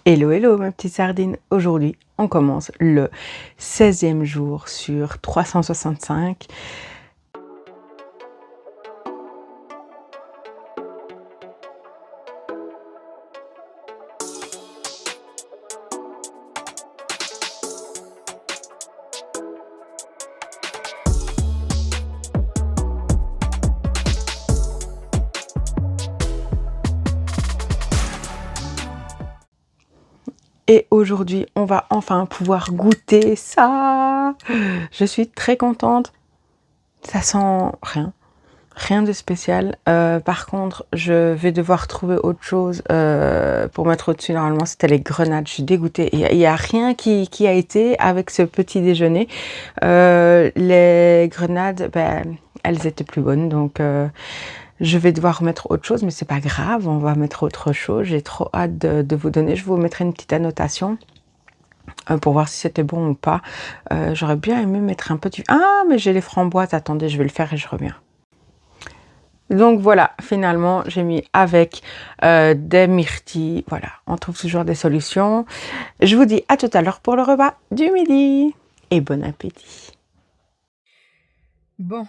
Hello, hello mes petites sardines. Aujourd'hui, on commence le 16e jour sur 365. Et aujourd'hui, on va enfin pouvoir goûter ça. Je suis très contente. Ça sent rien de spécial. Par contre, je vais devoir trouver autre chose pour mettre au-dessus. Normalement, c'était les grenades. Je suis dégoûtée. Il y a rien qui a été avec ce petit déjeuner. Les grenades, ben, elles étaient plus bonnes, donc je vais devoir mettre autre chose, mais c'est pas grave, on va mettre autre chose. J'ai trop hâte de vous donner. Je vous mettrai une petite annotation pour voir si c'était bon ou pas. J'aurais bien aimé mettre un petit... Ah, mais j'ai les framboises. Attendez, je vais le faire et je reviens. Donc voilà, finalement, j'ai mis avec des myrtilles. Voilà, on trouve toujours des solutions. Je vous dis à tout à l'heure pour le repas du midi. Et bon appétit. Bon,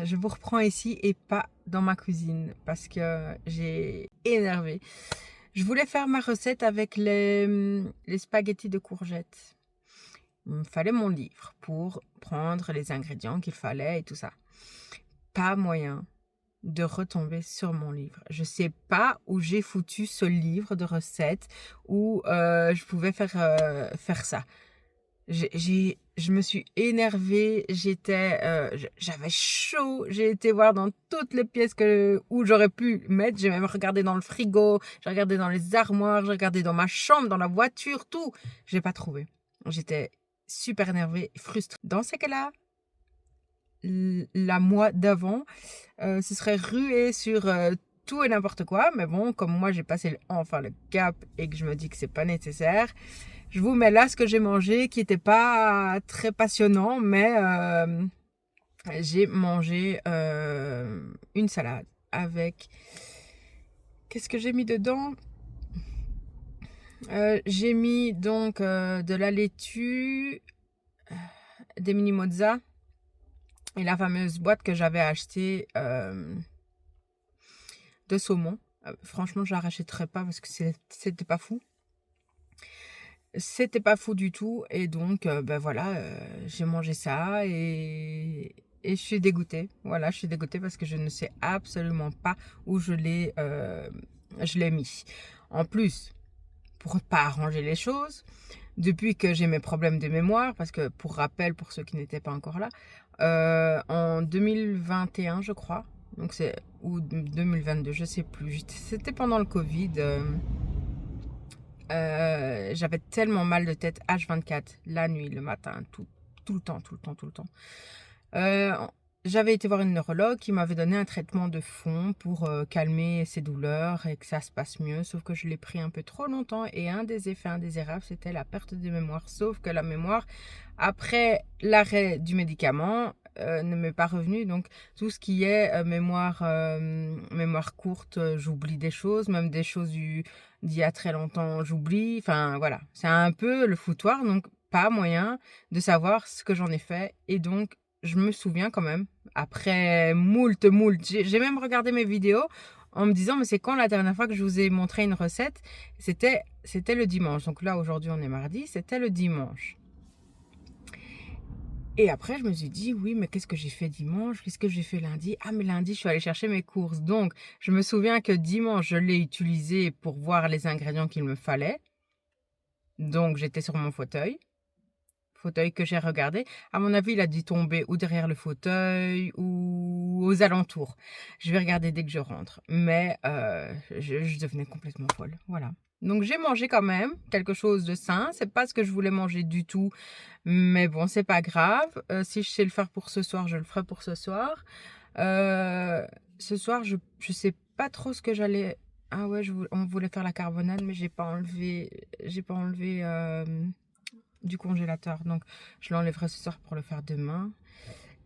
je vous reprends ici et pas dans ma cuisine parce que j'ai énervé. Je voulais faire ma recette avec les spaghettis de courgettes. Il me fallait mon livre pour prendre les ingrédients qu'il fallait et tout ça. Pas moyen de retomber sur mon livre. Je sais pas où j'ai foutu ce livre de recettes où je pouvais faire ça. Je me suis énervée, j'avais chaud, j'ai été voir dans toutes les pièces où j'aurais pu mettre, j'ai même regardé dans le frigo, j'ai regardé dans les armoires, j'ai regardé dans ma chambre, dans la voiture, tout. Je l'ai pas trouvé. J'étais super énervée, frustrée. Dans ces cas-là, la moi d'avant, se serait ruée sur tout et n'importe quoi, mais bon, comme moi j'ai passé enfin le cap et que je me dis que c'est pas nécessaire, je vous mets là ce que j'ai mangé qui n'était pas très passionnant, mais j'ai mangé une salade avec... Qu'est-ce que j'ai mis dedans? J'ai mis donc de la laitue, des mini mozza et la fameuse boîte que j'avais achetée de saumon. Franchement, je la rachèterai pas parce que c'était pas fou. C'était pas fou du tout et donc ben voilà, j'ai mangé ça et je suis dégoûtée. Voilà, je suis dégoûtée parce que je ne sais absolument pas où je l'ai mis. En plus, pour pas arranger les choses, depuis que j'ai mes problèmes de mémoire, parce que pour rappel, pour ceux qui n'étaient pas encore là, en 2021 je crois, donc c'est ou 2022, je sais plus, c'était pendant le Covid. J'avais tellement mal de tête H24, la nuit, le matin, tout le temps. Euh, J'avais été voir une neurologue qui m'avait donné un traitement de fond pour calmer ces douleurs et que ça se passe mieux, sauf que je l'ai pris un peu trop longtemps et un des effets indésirables, c'était la perte de mémoire, sauf que la mémoire, après l'arrêt du médicament, ne m'est pas revenue, donc tout ce qui est mémoire courte, j'oublie des choses, même des choses d'il y a très longtemps, j'oublie, enfin voilà, c'est un peu le foutoir, donc pas moyen de savoir ce que j'en ai fait, et donc je me souviens quand même, après moult, j'ai même regardé mes vidéos en me disant, mais c'est quand la dernière fois que je vous ai montré une recette? C'était le dimanche, donc là aujourd'hui on est mardi, c'était le dimanche. Et après, je me suis dit, oui, mais qu'est-ce que j'ai fait dimanche? Qu'est-ce que j'ai fait lundi? Ah, mais lundi, je suis allée chercher mes courses. Donc, je me souviens que dimanche, je l'ai utilisé pour voir les ingrédients qu'il me fallait. Donc, j'étais sur mon fauteuil que j'ai regardé. À mon avis, il a dû tomber ou derrière le fauteuil ou aux alentours. Je vais regarder dès que je rentre. Mais je devenais complètement folle. Voilà. Donc, j'ai mangé quand même quelque chose de sain. C'est pas ce que je voulais manger du tout. Mais bon, c'est pas grave. Si je sais le faire pour ce soir, je le ferai pour ce soir. Ce soir, je sais pas trop ce que j'allais... Ah ouais, on voulait faire la carbonade, mais j'ai pas enlevé du congélateur. Donc, je l'enlèverai ce soir pour le faire demain.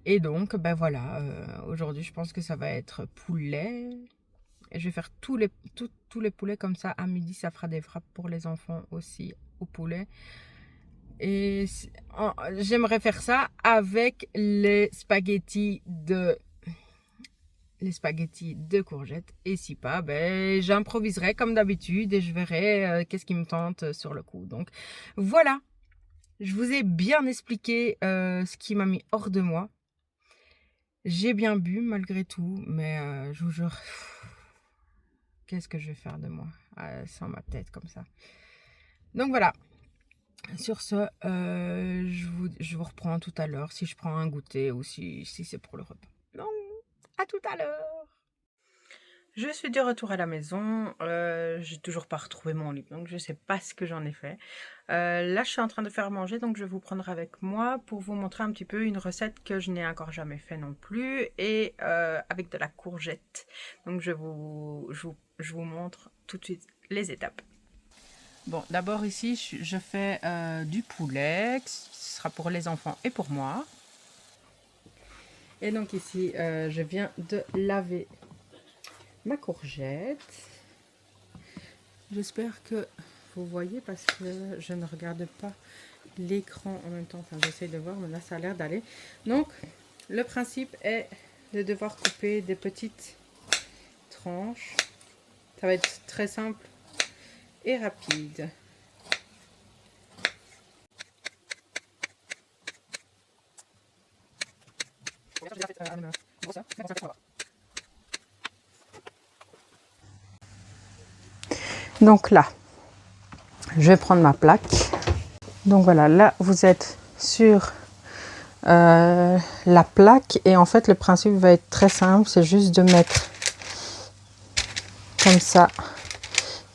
Et donc, ben voilà, aujourd'hui, je pense que ça va être poulet. Et je vais faire tous les poulets comme ça à midi. Ça fera des frappes pour les enfants aussi au poulet. Et j'aimerais faire ça avec les spaghettis de courgettes. Et si pas, ben, j'improviserai comme d'habitude et je verrai qu'est-ce qui me tente sur le coup. Donc voilà, je vous ai bien expliqué ce qui m'a mis hors de moi. J'ai bien bu malgré tout, mais je vous jure, qu'est-ce que je vais faire de moi sans ma tête comme ça. Donc voilà. Sur ce, je vous reprends tout à l'heure si je prends un goûter ou si c'est pour le repas. Donc, à tout à l'heure. Je suis de retour à la maison. J'ai toujours pas retrouvé mon livre, donc je sais pas ce que j'en ai fait. Là, je suis en train de faire manger, donc je vais vous prendre avec moi pour vous montrer un petit peu une recette que je n'ai encore jamais fait non plus et avec de la courgette. Donc, je vous montre tout de suite les étapes. Bon, d'abord ici, je fais du poulet, ce sera pour les enfants et pour moi. Et donc ici, je viens de laver ma courgette. J'espère que vous voyez parce que je ne regarde pas l'écran en même temps. Enfin, j'essaie de voir, mais là, ça a l'air d'aller. Donc, le principe est de devoir couper des petites tranches. Ça va être très simple et rapide. Donc là, je vais prendre ma plaque. Donc voilà, là vous êtes sur la plaque et en fait le principe va être très simple, c'est juste de mettre comme ça,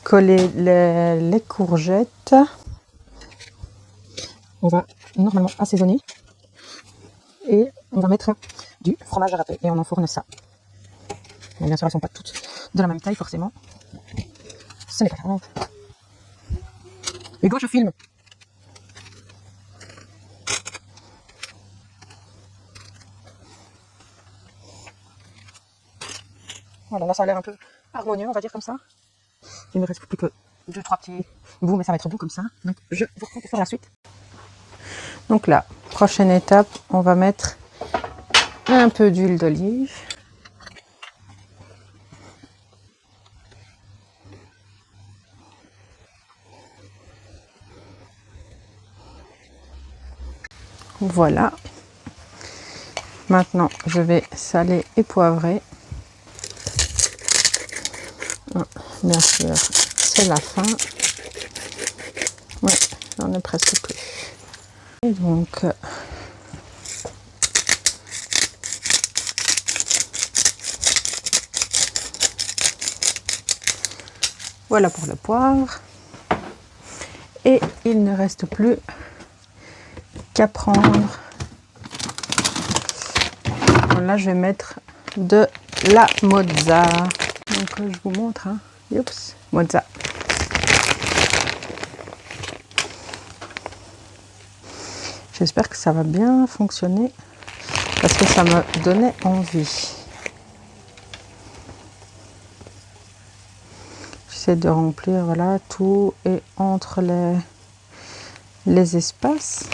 coller les courgettes. On va normalement assaisonner et on va mettre du fromage râpé et on enfourne ça. Mais bien sûr, elles ne sont pas toutes de la même taille forcément. Ce n'est pas grave. Hugo, je filme. Voilà, là ça a l'air un peu harmonieux, on va dire comme ça. Il ne reste plus que 2-3 petits bouts, mais ça va être bon comme ça. Donc je vous reprends pour faire la suite. Donc là, prochaine étape, on va mettre un peu d'huile d'olive. Voilà. Maintenant, je vais saler et poivrer. Bien sûr, c'est la fin. Ouais, j'en ai presque plus. Et donc, voilà pour le poivre. Et il ne reste plus qu'à prendre. Là, je vais mettre de la mozza. Donc, je vous montre. Hein. Oups, mozza. J'espère que ça va bien fonctionner parce que ça me donnait envie. J'essaie de remplir voilà, tout et entre les espaces.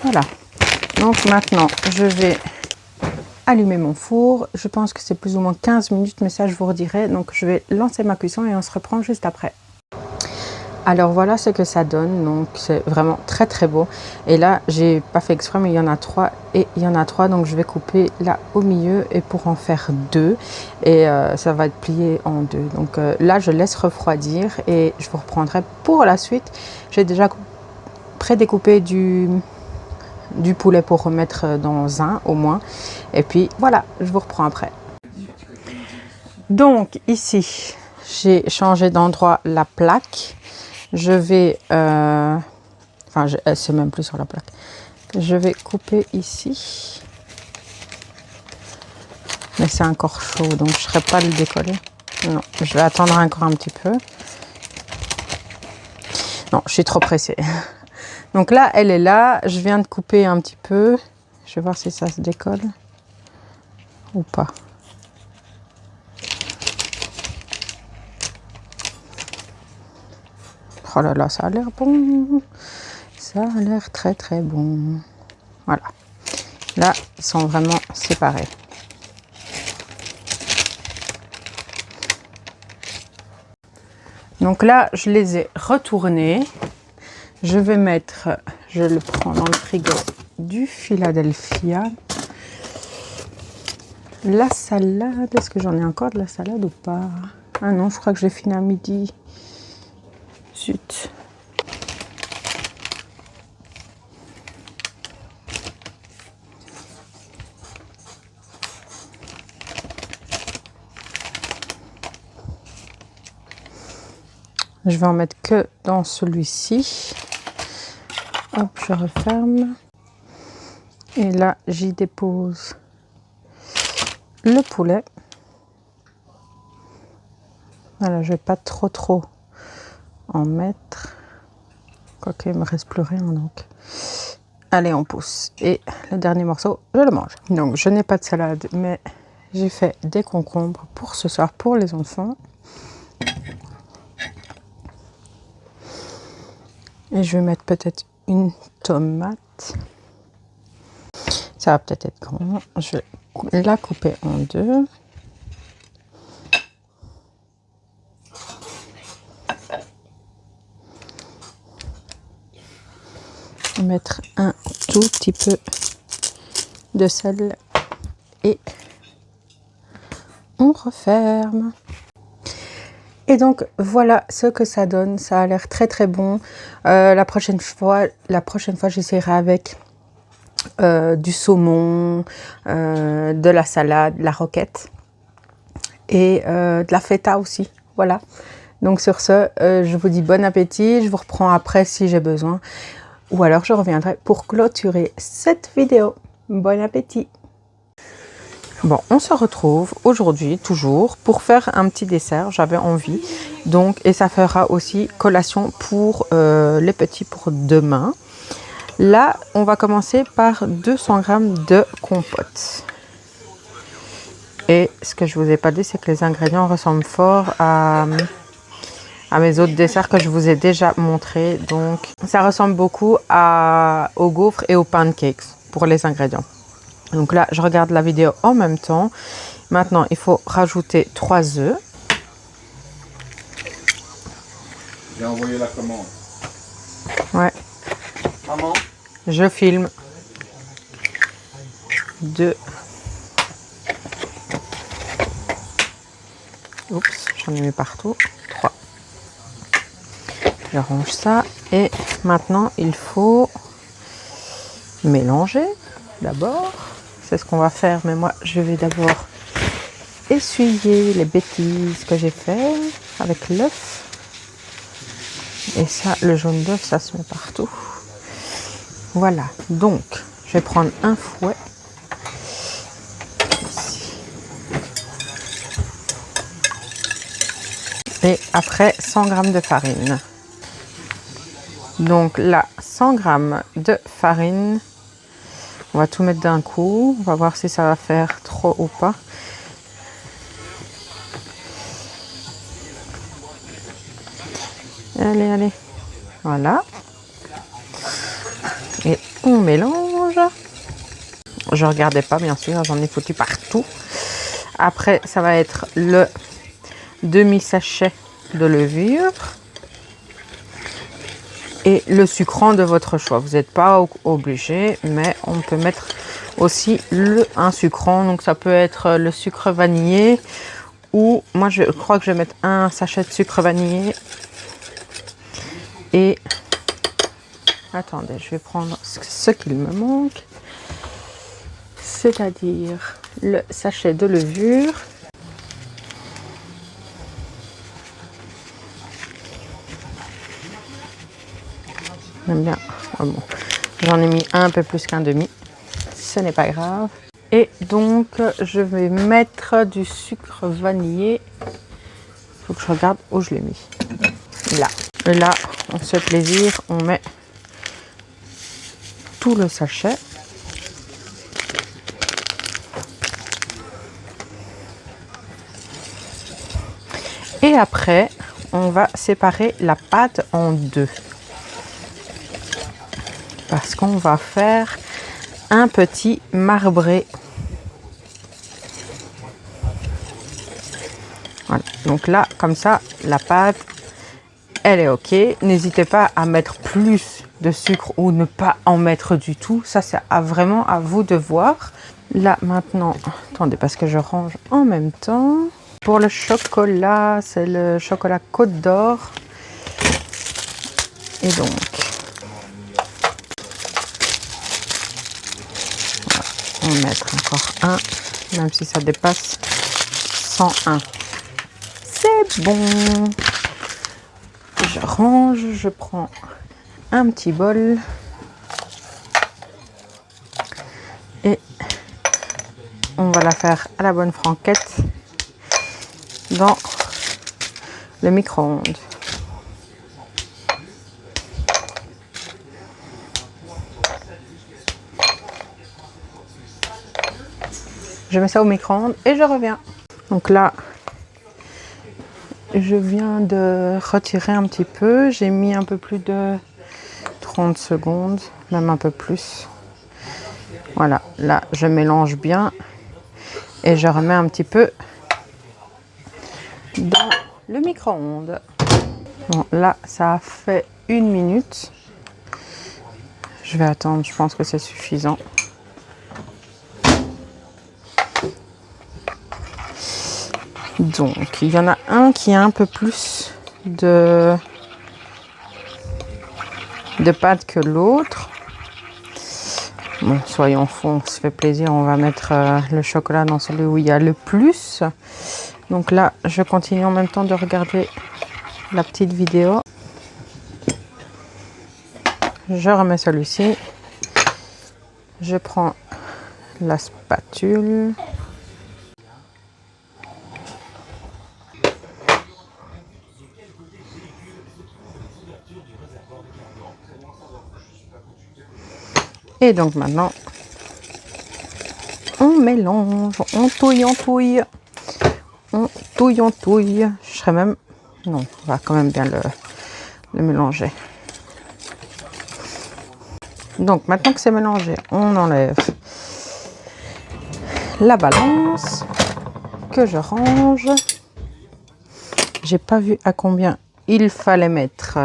Voilà. Donc maintenant, je vais allumer mon four. Je pense que c'est plus ou moins 15 minutes, mais ça je vous redirai. Donc je vais lancer ma cuisson et on se reprend juste après. Alors voilà ce que ça donne, donc c'est vraiment très très beau. Et là j'ai pas fait exprès, mais il y en a 3 et il y en a 3, donc je vais couper là au milieu et pour en faire 2 et ça va être plié en 2. Donc là je laisse refroidir et je vous reprendrai pour la suite. J'ai déjà prédécoupé du poulet pour remettre dans un au moins, et puis voilà, je vous reprends après. Donc ici j'ai changé d'endroit la plaque. Je vais, enfin, c'est même plus sur la plaque. Je vais couper ici. Mais c'est encore chaud, donc je ne serai pas le décoller. Non, je vais attendre encore un petit peu. Non, je suis trop pressée. Donc là, elle est là. Je viens de couper un petit peu. Je vais voir si ça se décolle ou pas. Oh là là, ça a l'air bon. Ça a l'air très très bon. Voilà. Là, ils sont vraiment séparés. Donc là, je les ai retournés. Je vais mettre, je le prends dans le frigo du Philadelphia. La salade, est-ce que j'en ai encore de la salade ou pas? Ah non, je crois que j'ai fini à midi. Zut. Je vais en mettre que dans celui-ci. Hop, je referme. Et là, j'y dépose le poulet. Voilà, je vais pas trop en mettre. Quoique, il me reste plus rien, donc. Allez, on pousse. Et le dernier morceau, je le mange. Donc, je n'ai pas de salade, mais j'ai fait des concombres pour ce soir, pour les enfants. Et je vais mettre peut-être une tomate. Ça va peut-être être grand. Je vais la couper en deux. Mettre un tout petit peu de sel et on referme. Et donc voilà ce que ça donne. Ça a l'air très très bon. La prochaine fois j'essaierai avec du saumon, de la salade, de la roquette et de la feta aussi. Voilà. Donc sur ce, je vous dis bon appétit. Je vous reprends après si j'ai besoin. Ou alors je reviendrai pour clôturer cette vidéo. Bon appétit! Bon, on se retrouve aujourd'hui toujours pour faire un petit dessert. J'avais envie. Donc, et ça fera aussi collation pour les petits pour demain. Là, on va commencer par 200 g de compote. Et ce que je vous ai pas dit, c'est que les ingrédients ressemblent fort à mes autres desserts que je vous ai déjà montré. Donc, ça ressemble beaucoup aux gaufres et aux pancakes pour les ingrédients. Donc là, je regarde la vidéo en même temps. Maintenant, il faut rajouter 3 œufs. J'ai envoyé la commande. Ouais. Maman. Je filme. 2. Oups, j'en ai mis partout. 3. Je range ça. Et maintenant, il faut mélanger d'abord. C'est ce qu'on va faire, mais moi, je vais d'abord essuyer les bêtises que j'ai fait avec l'œuf. Et ça, le jaune d'œuf, ça se met partout. Voilà, donc, je vais prendre un fouet. Ici. Et après, 100 g de farine. Donc là, 100 g de farine. On va tout mettre d'un coup. On va voir si ça va faire trop ou pas. Allez, allez. Voilà. Et on mélange. Je regardais pas, bien sûr. J'en ai foutu partout. Après, ça va être le demi-sachet de levure. Et le sucrant de votre choix. Vous n'êtes pas obligé, mais on peut mettre aussi un sucrant. Donc ça peut être le sucre vanillé ou moi je crois que je vais mettre un sachet de sucre vanillé. Et attendez, je vais prendre ce qu'il me manque, c'est-à-dire le sachet de levure. J'aime bien. Oh bon. J'en ai mis un peu plus qu'un demi. Ce n'est pas grave. Et donc, je vais mettre du sucre vanillé. Il faut que je regarde où je l'ai mis. Là. Et là, on se fait plaisir. On met tout le sachet. Et après, on va séparer la pâte en deux. Parce qu'on va faire un petit marbré. Voilà. Donc là, comme ça, la pâte, elle est ok. N'hésitez pas à mettre plus de sucre ou ne pas en mettre du tout. Ça, c'est vraiment à vous de voir. Là, maintenant, attendez, parce que je range en même temps. Pour le chocolat, c'est le chocolat Côte d'Or. Et donc, on va en mettre encore un, même si ça dépasse 101. C'est bon. Je range, je prends un petit bol. Et on va la faire à la bonne franquette dans le micro-ondes. Je mets ça au micro-ondes et je reviens. Donc là, je viens de retirer un petit peu. J'ai mis un peu plus de 30 secondes, même un peu plus. Voilà, là, je mélange bien et je remets un petit peu dans le micro-ondes. Bon, là, ça a fait 1 minute. Je vais attendre, je pense que c'est suffisant. Donc, il y en a un qui a un peu plus de pâte que l'autre. Bon, soyons fous, on se fait plaisir, on va mettre le chocolat dans celui où il y a le plus. Donc là, je continue en même temps de regarder la petite vidéo. Je remets celui-ci. Je prends la spatule. Et donc maintenant, on mélange, on touille, on touille. On touille, on touille. Je serais même... Non, on va quand même bien le mélanger. Donc maintenant que c'est mélangé, on enlève la balance que je range. J'ai pas vu à combien il fallait mettre.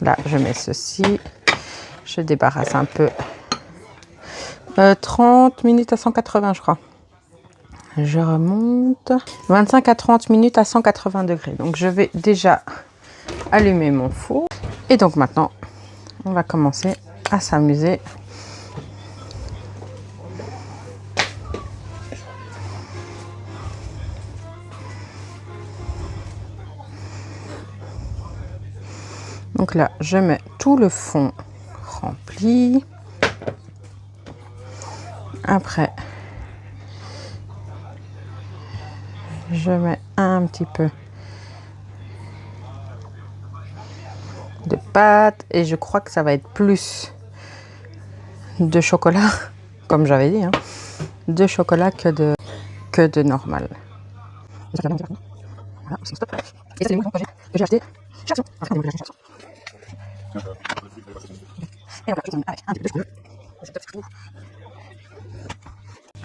Là, je mets ceci. Je débarrasse un peu. 30 minutes à 180, je crois. Je remonte. 25 à 30 minutes à 180 degrés. Donc, je vais déjà allumer mon four. Et donc, maintenant, on va commencer à s'amuser. Donc là, je mets tout le fond rempli. Après, je mets un petit peu de pâte et je crois que ça va être plus de chocolat, comme j'avais dit, hein, de chocolat que de normal. Voilà, et ça, c'est les mots que j'ai acheté.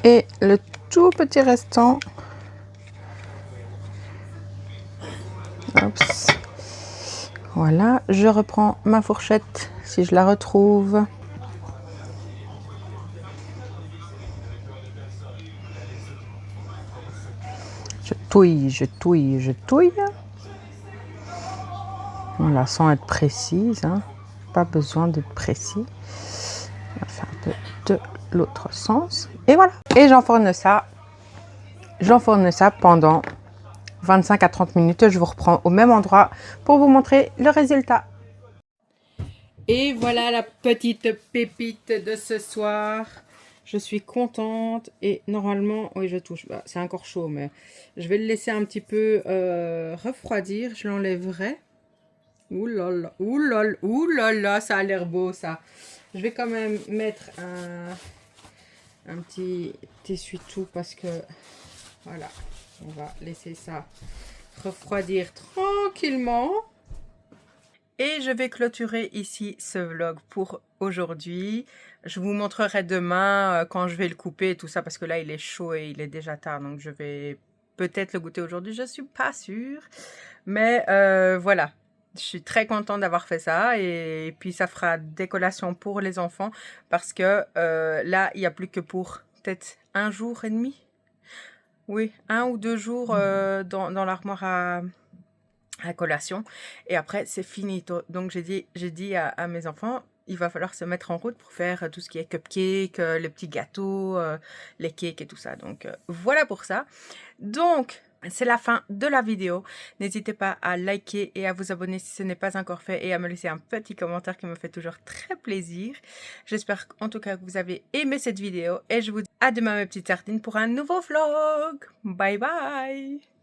Et le tout petit restant. Oups. Voilà, je reprends ma fourchette si je la retrouve. Je touille, je touille, je touille. Voilà, sans être précise, hein. Pas besoin d'être précis. On va faire un peu de l'autre sens. Et voilà. Et j'enfourne ça. J'enfourne ça pendant 25 à 30 minutes. Je vous reprends au même endroit pour vous montrer le résultat. Et voilà la petite pépite de ce soir. Je suis contente et normalement, oui je touche, bah, c'est encore chaud mais je vais le laisser un petit peu refroidir. Je l'enlèverai Ouh là là, ouh là là, ouh là là, ça a l'air beau ça. Je vais quand même mettre un petit essuie-tout parce que voilà, on va laisser ça refroidir tranquillement. Et je vais clôturer ici ce vlog pour aujourd'hui. Je vous montrerai demain quand je vais le couper et tout ça parce que là il est chaud et il est déjà tard, donc je vais peut-être le goûter aujourd'hui, je suis pas sûre. Mais voilà, je suis très contente d'avoir fait ça et puis ça fera des collations pour les enfants parce que là il n'y a plus que pour peut-être 1 jour et demi. Oui, 1 ou 2 jours dans l'armoire à collation et après c'est finito. Donc j'ai dit à mes enfants, il va falloir se mettre en route pour faire tout ce qui est cupcake, les petits gâteaux, les cakes et tout ça. Donc voilà pour ça. Donc c'est la fin de la vidéo. N'hésitez pas à liker et à vous abonner si ce n'est pas encore fait et à me laisser un petit commentaire qui me fait toujours très plaisir. J'espère en tout cas que vous avez aimé cette vidéo et je vous dis à demain mes petites sardines pour un nouveau vlog. Bye bye.